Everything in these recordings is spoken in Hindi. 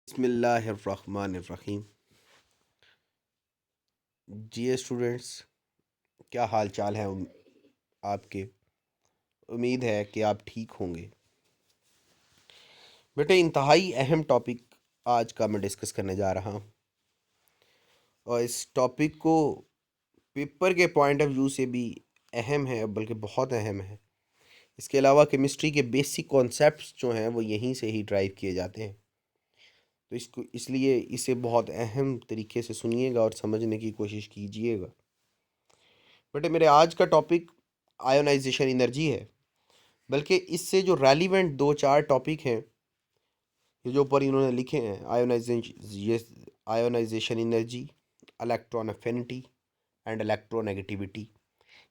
बिस्मिल्लाहिर्रहमानिर्रहीम। जी स्टूडेंट्स, क्या हाल चाल है आपके। उम्मीद है कि आप ठीक होंगे। बेटे, इंतहाई अहम टॉपिक आज का मैं डिस्कस करने जा रहा हूँ, और इस टॉपिक को पेपर के पॉइंट ऑफ व्यू से भी अहम है, बल्कि बहुत अहम है। इसके अलावा केमिस्ट्री के बेसिक कॉन्सेप्ट्स जो हैं वो यहीं से ही ड्राइव किए जाते हैं। तो इसको इसलिए इसे बहुत अहम तरीके से सुनिएगा और समझने की कोशिश कीजिएगा। बेटे, मेरे आज का टॉपिक आयोनाइजेशन एनर्जी है, बल्कि इससे जो रेलिवेंट दो चार टॉपिक हैं ये जो ऊपर इन्होंने लिखे हैं, ionization energy, electron affinity and electronegativity,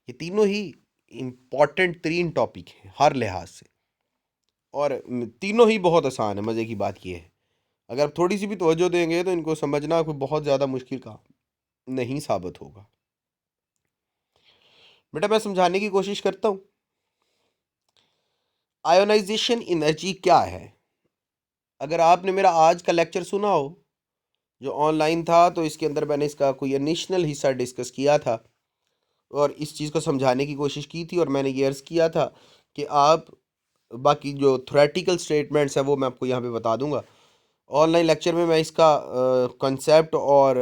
ये तीनों ही इम्पॉर्टेंट तीन टॉपिक हैं हर लिहाज से। और तीनों ही बहुत आसान है। मज़े की बात ये है, अगर आप थोड़ी सी भी तवज्जो देंगे तो इनको समझना कोई बहुत ज़्यादा मुश्किल काम नहीं साबित होगा। बेटा, मैं समझाने की कोशिश करता हूँ। आयोनाइजेशन एनर्जी क्या है? अगर आपने मेरा आज का लेक्चर सुना हो जो ऑनलाइन था, तो इसके अंदर मैंने इसका कोई इनिशियल हिस्सा डिस्कस किया था और इस चीज़ को समझाने की कोशिश की थी, और मैंने ये अर्ज़ किया था कि आप बाकी जो थ्योरेटिकल स्टेटमेंट्स हैं वो मैं आपको यहाँ पे बता दूंगा। ऑनलाइन लेक्चर में मैं इसका कंसेप्ट और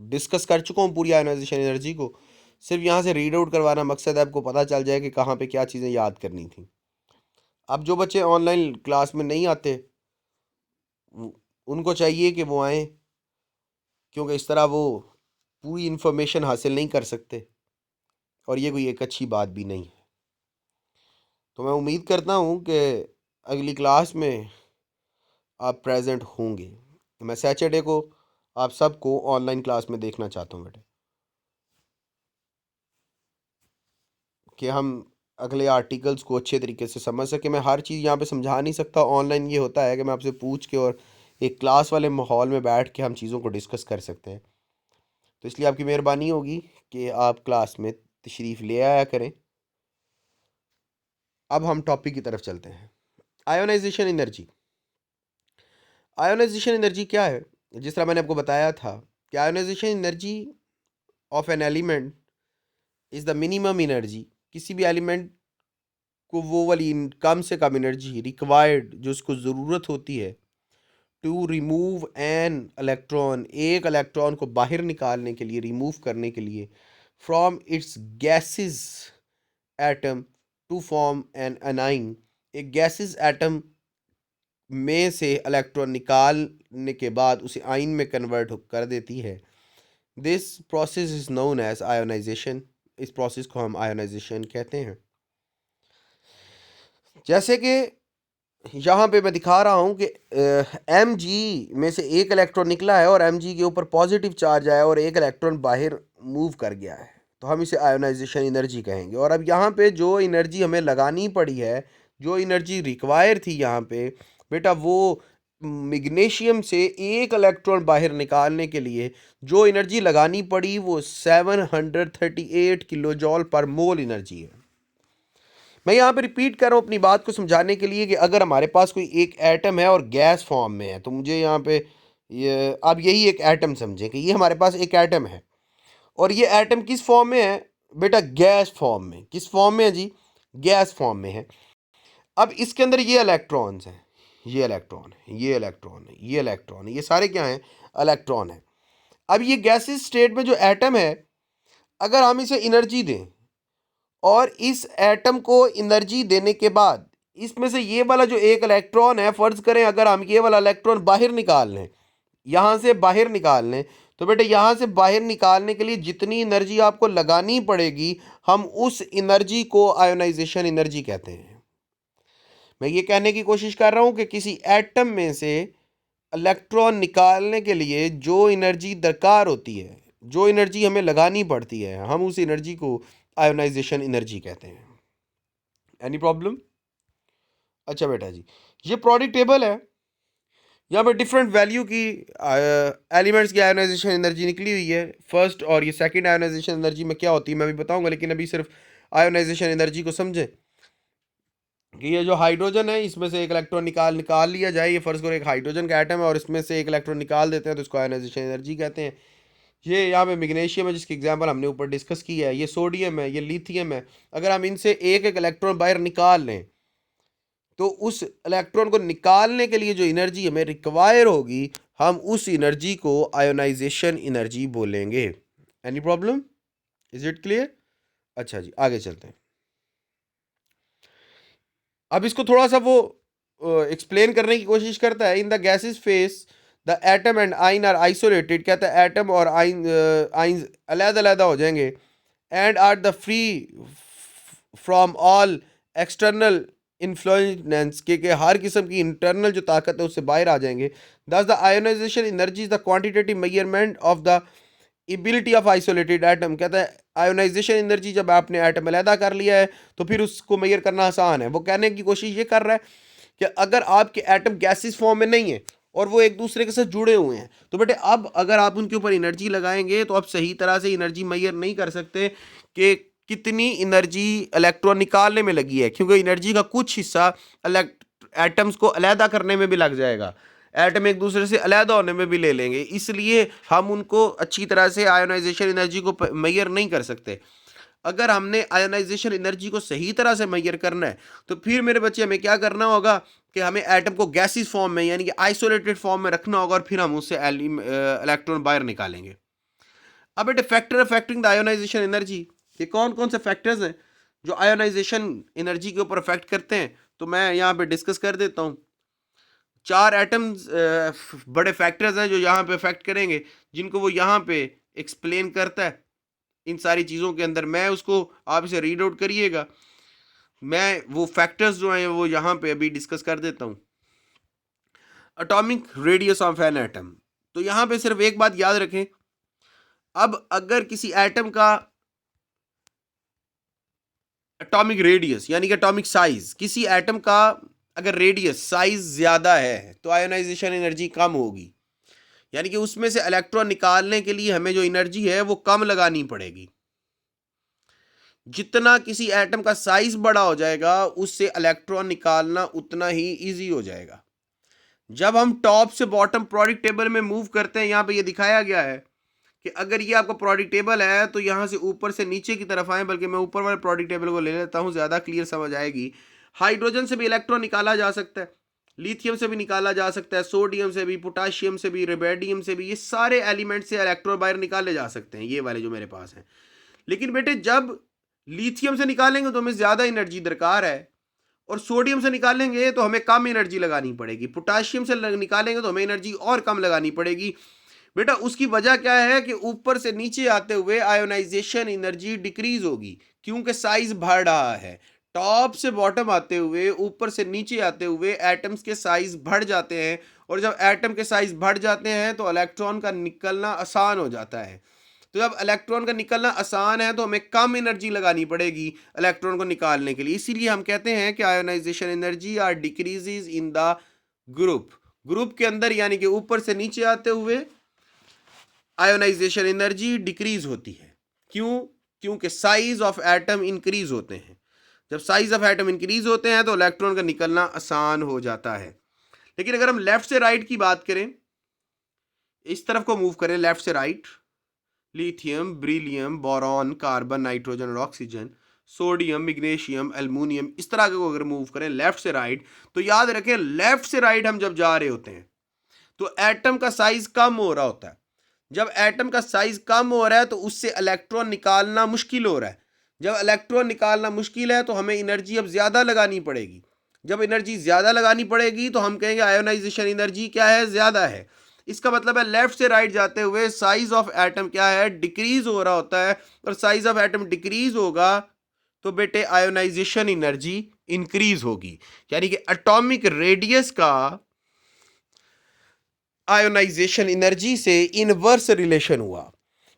डिस्कस कर चुका हूँ पूरी आयोनाइजेशन एनर्जी को। सिर्फ यहाँ से रीड आउट करवाना मकसद है, आपको पता चल जाए कि कहाँ पे क्या चीज़ें याद करनी थी। अब जो बच्चे ऑनलाइन क्लास में नहीं आते उनको चाहिए कि वो आएँ, क्योंकि इस तरह वो पूरी इन्फॉर्मेशन हासिल नहीं कर सकते, और ये कोई एक अच्छी बात भी नहीं है। तो मैं उम्मीद करता हूँ कि अगली क्लास में आप प्रेजेंट होंगे। मैं सैटरडे को आप सबको ऑनलाइन क्लास में देखना चाहता हूँ बेटे, कि हम अगले आर्टिकल्स को अच्छे तरीके से समझ सके। मैं हर चीज़ यहाँ पे समझा नहीं सकता। ऑनलाइन ये होता है कि मैं आपसे पूछ के और एक क्लास वाले माहौल में बैठ के हम चीज़ों को डिस्कस कर सकते हैं। तो इसलिए आपकी मेहरबानी होगी कि आप क्लास में तशरीफ़ ले आया करें। अब हम टॉपिक की तरफ चलते हैं। Ionization energy. आयोनाइजेशन एनर्जी क्या है? जिस तरह मैंने आपको बताया था कि ionization energy of an element is the minimum energy. किसी भी एलिमेंट को वो वाली कम से कम एनर्जी रिक्वायर्ड जो उसको ज़रूरत होती है टू रिमूव एन इलेक्ट्रॉन, एक इलेक्ट्रॉन को बाहर निकालने के लिए, रिमूव करने के लिए, from its gaseous atom to form an anion. एक गैसेस एटम में से इलेक्ट्रॉन निकालने के बाद उसे आइन में कन्वर्ट कर देती है। This process is known as ionization. इस प्रोसेस को हम आयोनाइजेशन कहते हैं। जैसे कि यहाँ पे मैं दिखा रहा हूँ कि एम जी में से एक इलेक्ट्रॉन निकला है और एम जी के ऊपर पॉजिटिव चार्ज आया और एक इलेक्ट्रॉन बाहर मूव कर गया है, तो हम इसे आयोनाइजेशन एनर्जी कहेंगे। और अब यहाँ पे जो एनर्जी हमें लगानी पड़ी है, जो एनर्जी रिक्वायर थी यहाँ पे बेटा, वो मैग्नीशियम से एक इलेक्ट्रॉन बाहर निकालने के लिए जो एनर्जी लगानी पड़ी वो 738 किलो जॉल पर मोल एनर्जी है। मैं यहाँ पे रिपीट कर रहा हूँ अपनी बात को समझाने के लिए कि अगर हमारे पास कोई एक एटम है और गैस फॉर्म में है, तो मुझे यहाँ पे ये अब यही एक एटम समझें कि ये हमारे पास एक एटम है, और ये एटम किस फॉर्म में है बेटा? गैस फॉर्म में। किस फॉर्म में है जी? गैस फॉर्म में है। अब इसके अंदर ये इलेक्ट्रॉन्स हैं, ये इलेक्ट्रॉन है, ये इलेक्ट्रॉन है, ये इलेक्ट्रॉन है, ये सारे क्या हैं? इलेक्ट्रॉन है। अब ये गैसेस स्टेट में जो एटम है, अगर हम इसे एनर्जी दें और इस एटम को एनर्जी देने के बाद इसमें से ये वाला जो एक इलेक्ट्रॉन है, फर्ज करें अगर हम ये वाला इलेक्ट्रॉन बाहर निकाल लें, यहाँ से बाहर निकाल लें, तो बेटे यहाँ से बाहर निकालने के लिए जितनी एनर्जी आपको लगानी पड़ेगी, हम उस एनर्जी को आयोनाइजेशन एनर्जी कहते हैं। मैं ये कहने की कोशिश कर रहा हूँ कि किसी एटम में से इलेक्ट्रॉन निकालने के लिए जो एनर्जी दरकार होती है, जो एनर्जी हमें लगानी पड़ती है, हम उस एनर्जी को आयोनाइजेशन एनर्जी कहते हैं। Any problem? अच्छा बेटा जी, ये प्रोडक्ट टेबल है। यहाँ पे डिफरेंट वैल्यू की एलिमेंट्स की आयोनाइजेशन एनर्जी निकली हुई है। फर्स्ट और ये सेकंड आयोनाइजेशन एनर्जी में क्या होती है मैं भी बताऊंगा, लेकिन अभी सिर्फ आयोनाइजेशन एनर्जी को समझें। कि ये जो हाइड्रोजन है इसमें से एक इलेक्ट्रॉन निकाल लिया जाए, ये फर्ज करो एक हाइड्रोजन का एटम है और इसमें से एक इलेक्ट्रॉन निकाल देते हैं तो इसको आयोनाइजेशन एनर्जी कहते हैं। ये यहाँ पे मैग्नीशियम है जिसकी एग्जांपल हमने ऊपर डिस्कस किया है, ये सोडियम है, ये लिथियम है। अगर हम इनसे एक एक इलेक्ट्रॉन बाहर निकाल लें तो उस इलेक्ट्रॉन को निकालने के लिए जो एनर्जी हमें रिक्वायर होगी, हम उस एनर्जी को आयोनाइजेशन एनर्जी बोलेंगे। Any problem? Is it clear? अच्छा जी, आगे चलते हैं। अब इसको थोड़ा सा वो एक्सप्लेन करने की कोशिश करता है। In the gaseous phase the atom and ion are isolated, कहता है एटम और आइन अलग-अलग हो जाएंगे, and are the free from all external influence, के हर किस्म की इंटरनल जो ताकत है उससे बाहर आ जाएंगे। Thus the ionization energy is the quantitative measurement of the ability of isolated atom, कहता है आयोनाइजेशन एनर्जी जब आपने एटम अलहदा कर लिया है तो फिर उसको मेजर करना आसान है। वो कहने की कोशिश ये कर रहा है कि अगर आपके एटम गैसेस फॉर्म में नहीं है और वो एक दूसरे के साथ जुड़े हुए हैं तो बेटे अब अगर आप उनके ऊपर एनर्जी लगाएंगे तो आप सही तरह से एनर्जी मेजर नहीं कर सकते कि कितनी एनर्जी इलेक्ट्रॉन निकालने में लगी है, क्योंकि एनर्जी का कुछ हिस्सा एटम्स को अलहदा करने में भी लग जाएगा, एटम एक दूसरे से अलहदा होने में भी ले लेंगे, इसलिए हम उनको अच्छी तरह से आयोनाइजेशन एनर्जी को मेजर नहीं कर सकते। अगर हमने आयोनाइजेशन एनर्जी को सही तरह से मेजर करना है तो फिर मेरे बच्चे हमें क्या करना होगा कि हमें एटम को गैसिस फॉर्म में यानी कि आइसोलेटेड फॉर्म में रखना होगा और फिर हम उससे इलेक्ट्रॉन बाहर निकालेंगे। अब बेटे factor affecting the ionization energy, ये कौन कौन से फैक्टर्स हैं जो आयोनाइजेशन एनर्जी के ऊपर अफेक्ट करते हैं, तो मैं यहाँ पे डिस्कस कर देता हूँ। 4 एटम्स बड़े फैक्टर्स हैं जो यहाँ पे अफेक्ट करेंगे, जिनको वो यहाँ पे एक्सप्लेन करता है इन सारी चीज़ों के अंदर। मैं उसको, आप इसे रीड आउट करिएगा, मैं वो फैक्टर्स जो हैं वो यहाँ पे अभी डिस्कस कर देता हूँ। Atomic radius of an atom, तो यहाँ पे सिर्फ एक बात याद रखें, अब अगर किसी एटम का एटॉमिक रेडियस यानी कि एटॉमिक साइज, किसी एटम का अगर रेडियस साइज ज्यादा है तो आयोनाइजेशन एनर्जी कम होगी, यानी कि उसमें से इलेक्ट्रॉन निकालने के लिए हमें जो एनर्जी है वो कम लगानी पड़ेगी। जितना किसी एटम का साइज बड़ा हो जाएगा उससे इलेक्ट्रॉन निकालना उतना ही इजी हो जाएगा। जब हम टॉप से बॉटम प्रोडक्ट टेबल में मूव करते हैं, यहाँ पे ये दिखाया गया है कि अगर ये आपका प्रोडक्ट टेबल है तो यहाँ से ऊपर से नीचे की तरफ आए, बल्कि मैं ऊपर वाले प्रोडक्ट टेबल को ले लेता हूँ, ज़्यादा क्लियर समझ आएगी। हाइड्रोजन से भी इलेक्ट्रॉन निकाला जा सकता है, लिथियम से भी निकाला जा सकता है, सोडियम से भी, पोटाशियम से भी, रेबेडियम से भी, ये सारे एलिमेंट से इलेक्ट्रॉन बाहर निकाले जा सकते हैं, ये वाले जो मेरे पास हैं। लेकिन बेटे जब लिथियम से निकालेंगे तो हमें ज़्यादा एनर्जी दरकार है, और सोडियम से निकालेंगे तो हमें कम एनर्जी लगानी पड़ेगी, पोटाशियम से निकालेंगे तो हमें एनर्जी और कम लगानी पड़ेगी। बेटा उसकी वजह क्या है कि ऊपर से नीचे आते हुए आयोनाइजेशन एनर्जी डिक्रीज होगी, क्योंकि साइज बढ़ रहा है। टॉप से बॉटम आते हुए, ऊपर से नीचे आते हुए एटम्स के साइज बढ़ जाते हैं, और जब एटम के साइज बढ़ जाते हैं तो इलेक्ट्रॉन का निकलना आसान हो जाता है। तो जब इलेक्ट्रॉन का निकलना आसान है तो हमें कम एनर्जी लगानी पड़ेगी इलेक्ट्रॉन को निकालने के लिए, इसीलिए हम कहते हैं कि ionization energy are decreases in the group के अंदर, यानी कि ऊपर से नीचे आते हुए आयोनाइजेशन एनर्जी डिक्रीज होती है। क्यों? क्योंकि साइज ऑफ एटम इंक्रीज होते हैं। जब साइज ऑफ एटम इंक्रीज होते हैं तो इलेक्ट्रॉन का निकलना आसान हो जाता है। लेकिन अगर हम लेफ्ट से राइट की बात करें, इस तरफ को मूव करें लेफ्ट से right, lithium, beryllium, boron, carbon, nitrogen और ऑक्सीजन, सोडियम, मैग्नीशियम, एल्युमिनियम, इस तरह को अगर मूव करें लेफ्ट से राइट, तो याद रखें लेफ्ट से राइट हम जब जा रहे होते हैं तो एटम का साइज कम हो रहा होता है। जब एटम का साइज कम हो रहा है तो उससे इलेक्ट्रॉन निकालना मुश्किल हो रहा है। जब इलेक्ट्रॉन निकालना मुश्किल है तो हमें एनर्जी अब ज़्यादा लगानी पड़ेगी। जब एनर्जी ज़्यादा लगानी पड़ेगी तो हम कहेंगे आयोनाइजेशन एनर्जी क्या है? ज़्यादा है। इसका मतलब है लेफ्ट से राइट जाते हुए साइज ऑफ एटम क्या है? डिक्रीज हो रहा होता है, और साइज ऑफ एटम डिक्रीज होगा तो बेटे आयोनाइजेशन एनर्जी इंक्रीज होगी। यानी कि एटॉमिक रेडियस का आयोनाइजेशन एनर्जी से इनवर्स रिलेशन हुआ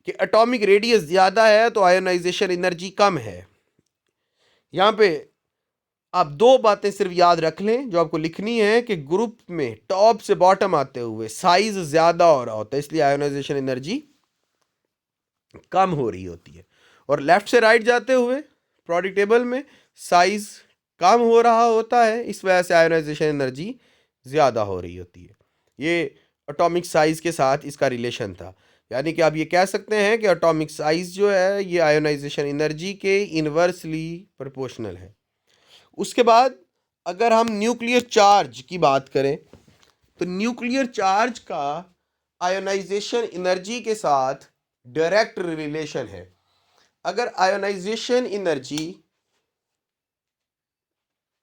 कि एटॉमिक रेडियस ज्यादा है तो आयोनाइजेशन एनर्जी कम है। यहां पे आप दो बातें सिर्फ याद रख लें जो आपको लिखनी है कि ग्रुप में टॉप से बॉटम आते हुए साइज ज्यादा हो रहा होता है, इसलिए आयोनाइजेशन एनर्जी कम हो रही होती है, और लेफ्ट से राइट जाते हुए प्रोडक्ट टेबल में साइज कम हो रहा होता है, इस वजह से आयोनाइजेशन एनर्जी ज़्यादा हो रही होती है। ये एटॉमिक साइज़ के साथ इसका रिलेशन था। यानी कि आप ये कह सकते हैं कि एटॉमिक साइज़ जो है ये आयोनाइजेशन एनर्जी के इन्वर्सली प्रोपोर्शनल है। उसके बाद अगर हम न्यूक्लियर चार्ज की बात करें तो न्यूक्लियर चार्ज का आयोनाइजेशन एनर्जी के साथ डायरेक्ट रिलेशन है। अगर आयोनाइजेशन एनर्जी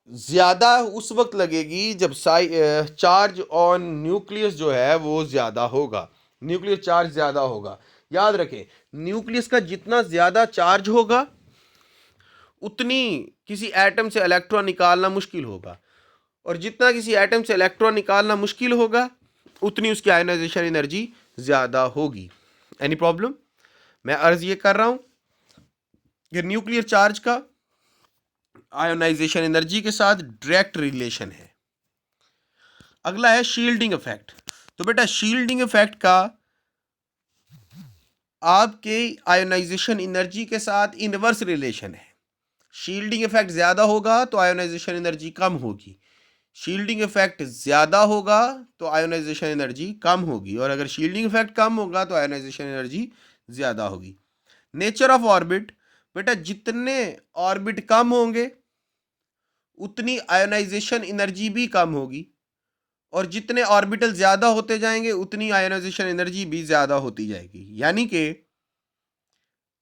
ज़्यादा उस वक्त लगेगी जब चार्ज ऑन न्यूक्लियस जो है वो ज़्यादा होगा, न्यूक्लियर चार्ज ज़्यादा होगा। याद रखें, न्यूक्लियस का जितना ज़्यादा चार्ज होगा उतनी किसी एटम से इलेक्ट्रॉन निकालना मुश्किल होगा, और जितना किसी एटम से इलेक्ट्रॉन निकालना मुश्किल होगा उतनी उसकी आयोनाइजेशन एनर्जी ज़्यादा होगी। Any problem? मैं अर्ज़ ये कर रहा हूँ कि न्यूक्लियर चार्ज का आयोनाइजेशन एनर्जी के साथ डायरेक्ट रिलेशन है। अगला है शील्डिंग इफेक्ट। तो बेटा शील्डिंग इफेक्ट का आपके आयोनाइजेशन एनर्जी के साथ इनवर्स रिलेशन है। शील्डिंग इफेक्ट ज़्यादा होगा तो आयोनाइजेशन एनर्जी कम होगी, शील्डिंग इफेक्ट ज़्यादा होगा तो आयोनाइजेशन एनर्जी कम होगी, और अगर शील्डिंग इफेक्ट कम होगा तो आयोनाइजेशन एनर्जी ज़्यादा होगी। नेचर ऑफ ऑर्बिट, बेटा जितने ऑर्बिट कम होंगे उतनी आयोनाइजेशन एनर्जी भी कम होगी, और जितने ऑर्बिटल ज़्यादा होते जाएंगे उतनी आयोनाइजेशन एनर्जी भी ज़्यादा होती जाएगी। यानी कि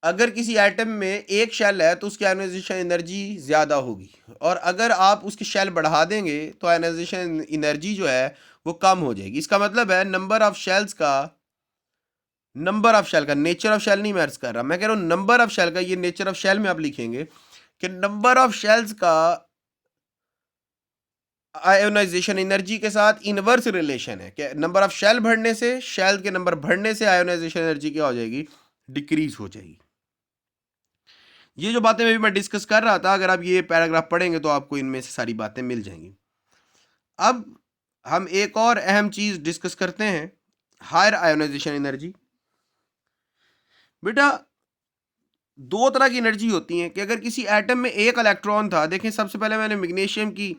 अगर किसी एटम में एक शेल है तो उसकी आयोनाइजेशन एनर्जी ज़्यादा होगी, और अगर आप उसकी शेल बढ़ा देंगे तो आयोनाइजेशन एनर्जी जो है वो कम हो जाएगी। इसका मतलब है नंबर ऑफ शेल का, नेचर ऑफ शेल नहीं मैं अर्ज कर रहा, मैं कह रहा हूँ नंबर ऑफ शेल का। ये नेचर ऑफ शेल में आप लिखेंगे कि नंबर ऑफ शेल्स का आयोनाइजेशन एनर्जी के साथ इनवर्स रिलेशन है। कि नंबर ऑफ शेल बढ़ने से, शेल के नंबर बढ़ने से आयोनाइजेशन एनर्जी क्या हो जाएगी? डिक्रीज हो जाएगी। ये जो बातें मैं डिस्कस कर रहा था, अगर आप ये पैराग्राफ पढ़ेंगे तो आपको इनमें से सारी बातें मिल जाएंगी। अब हम एक और अहम चीज डिस्कस करते हैं, हायर आयोनाइजेशन एनर्जी। बेटा दो तरह की एनर्जी होती है कि अगर किसी एटम में एक इलेक्ट्रॉन था, देखें सबसे पहले मैंने मैग्नीशियम की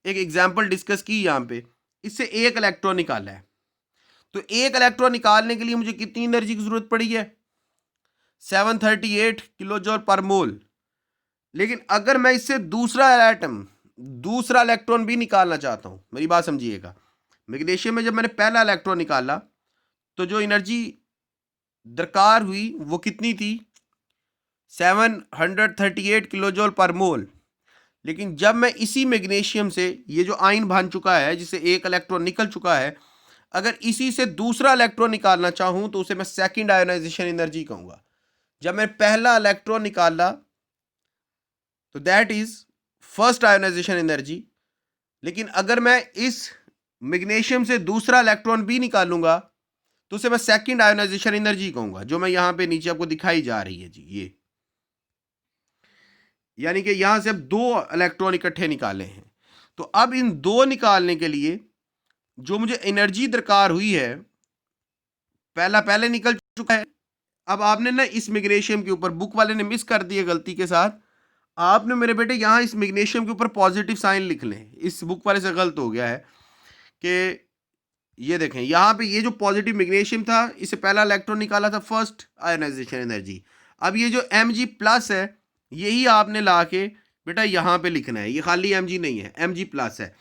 एक एग्जांपल डिस्कस की यहाँ पे, इससे एक इलेक्ट्रॉन निकाला है। तो एक इलेक्ट्रॉन निकालने के लिए मुझे कितनी एनर्जी की जरूरत पड़ी है? 738 किलो जूल पर मोल। लेकिन अगर मैं इससे दूसरा इलेक्ट्रॉन भी निकालना चाहता हूं, मेरी बात समझिएगा, मैग्नीशियम में जब मैंने पहला इलेक्ट्रॉन निकाला तो जो एनर्जी दरकार हुई वो कितनी थी? 738 किलो जूल पर मोल। लेकिन जब मैं इसी मैग्नीशियम से, ये जो आयन बन चुका है जिसे एक इलेक्ट्रॉन निकल चुका है, अगर इसी से दूसरा इलेक्ट्रॉन निकालना चाहूं तो उसे मैं सेकंड आयोनाइजेशन एनर्जी कहूंगा। जब मैं पहला इलेक्ट्रॉन निकाला तो that is first ionization energy. लेकिन अगर मैं इस मैग्नीशियम से दूसरा इलेक्ट्रॉन भी निकालूंगा तो उसे मैं सेकंड आयोनाइजेशन एनर्जी कहूंगा, जो मैं यहां पे नीचे आपको दिखाई जा रही है जी। ये यानी कि यहां से अब दो इलेक्ट्रॉन इकट्ठे निकाले हैं। तो अब इन दो निकालने के लिए जो मुझे एनर्जी दरकार हुई है, पहला पहले निकल चुका है। अब आपने ना इस मैग्नीशियम के ऊपर, बुक वाले ने मिस कर दिया गलती के साथ, आपने मेरे बेटे यहाँ इस मैग्नीशियम के ऊपर पॉजिटिव साइन लिख लें। इस बुक वाले से गलत हो गया है कि ये देखें यहाँ पे ये जो पॉजिटिव मैग्नीशियम था, इसे पहला इलेक्ट्रॉन निकाला था, फर्स्ट आयोनाइजेशन एनर्जी। अब ये जो Mg+ है यही आपने ला के बेटा यहाँ पे लिखना है, ये खाली Mg नहीं है, Mg+ है।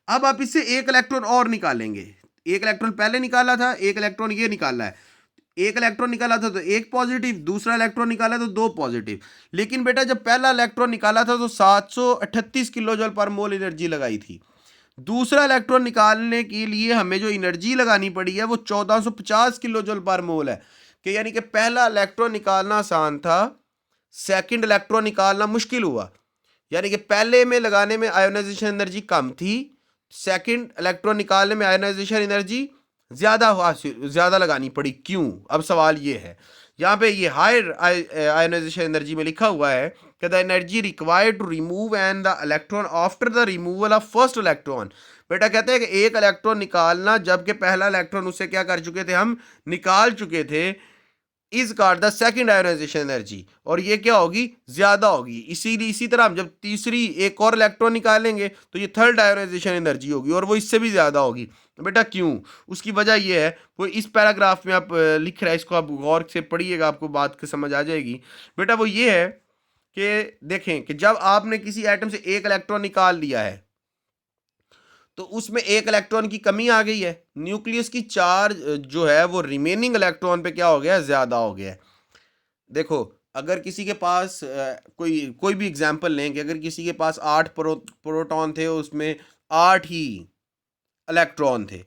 अब आप इससे एक इलेक्ट्रॉन और निकालेंगे। एक इलेक्ट्रॉन पहले निकाला था, एक इलेक्ट्रॉन ये निकाला है। एक इलेक्ट्रॉन निकाला था तो एक पॉजिटिव, दूसरा इलेक्ट्रॉन निकाला तो दो पॉजिटिव। लेकिन बेटा जब पहला इलेक्ट्रॉन निकाला था तो 738 किलो जूल पर मोल एनर्जी लगाई थी। दूसरा इलेक्ट्रॉन निकालने के लिए हमें जो एनर्जी लगानी पड़ी है वो 1450 किलो जूल पर मोल है। कि यानी कि पहला इलेक्ट्रॉन निकालना आसान था, सेकंड इलेक्ट्रॉन निकालना मुश्किल हुआ। यानी कि पहले में लगाने में आयोनाइजेशन एनर्जी कम थी, सेकंड इलेक्ट्रॉन निकालने में आयोनाइजेशन एनर्जी ज़्यादा लगानी पड़ी। क्यों? अब सवाल ये है, यहाँ पे ये हायर आयोनाइजेशन एनर्जी में लिखा हुआ है कि the energy required to remove and the electron after the removal of first electron. बेटा कहते हैं कि एक इलेक्ट्रॉन निकालना जबकि पहला इलेक्ट्रॉन उसे क्या कर चुके थे, हम निकाल चुके थे। Is called the second ionisation energy, और ये क्या होगी, ज्यादा होगी। इसीलिए इसी तरह हम जब तीसरी एक और इलेक्ट्रॉन निकालेंगे तो ये थर्ड आयोनाइजेशन एनर्जी होगी, और वो इससे भी ज्यादा होगी। बेटा क्यों, उसकी वजह ये है, वो इस पैराग्राफ में आप लिख रहा है, इसको आप गौर से पढ़िएगा, आपको बात समझ आ जाएगी। बेटा वो ये है कि देखें कि जब आपने किसी एटम से एक इलेक्ट्रॉन निकाल लिया है तो उसमें एक इलेक्ट्रॉन की कमी आ गई है, न्यूक्लियस की चार्ज जो है वो रिमेनिंग इलेक्ट्रॉन पे क्या हो गया है, ज्यादा हो गया है। देखो अगर किसी के पास कोई कोई भी एग्जांपल लें कि अगर किसी के पास 8 प्रोटॉन थे, उसमें 8 ही इलेक्ट्रॉन थे,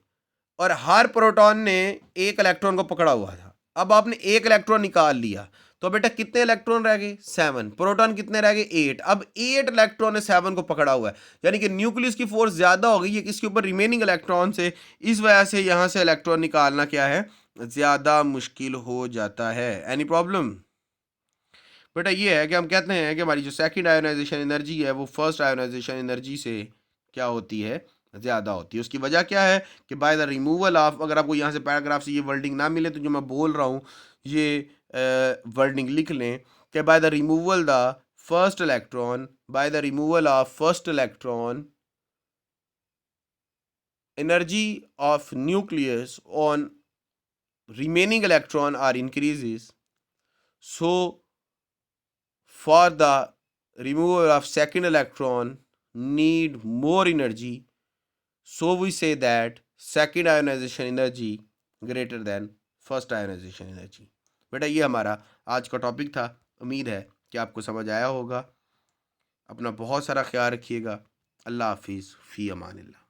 और हर प्रोटॉन ने एक इलेक्ट्रॉन को पकड़ा हुआ था। अब आपने एक इलेक्ट्रॉन निकाल लिया, तो बेटा कितने इलेक्ट्रॉन रह गए, 7। प्रोटॉन कितने रह गए, 8। अब 8 इलेक्ट्रॉन ने 7 को पकड़ा हुआ है, यानी कि न्यूक्लियस की फोर्स ज्यादा हो गई है किसके ऊपर, रिमेनिंग इलेक्ट्रॉन से। इस वजह से यहां से इलेक्ट्रॉन निकालना क्या है, ज्यादा मुश्किल हो जाता है। Any problem. बेटा ये है कि हम कहते हैं कि हमारी जो सेकंड आयोनाइजेशन एनर्जी है वो फर्स्ट आयोनाइजेशन एनर्जी से क्या होती है, ज़्यादा होती है। उसकी वजह क्या है कि बाय द रिमूवल ऑफ, अगर आपको यहाँ से पैराग्राफ से ये वर्डिंग ना मिले तो जो मैं बोल रहा हूँ ये वर्डिंग लिख लें कि by the removal the first electron, by the removal of first electron, energy of nucleus on remaining electron are increases, so for the removal of second electron need more energy, so we say that second ionization energy greater than first ionization energy। बेटा ये हमारा आज का टॉपिक था, उम्मीद है कि आपको समझ आया होगा। अपना बहुत सारा ख्याल रखिएगा। अल्लाह हाफिज़, फ़ी अमानिल्लाह।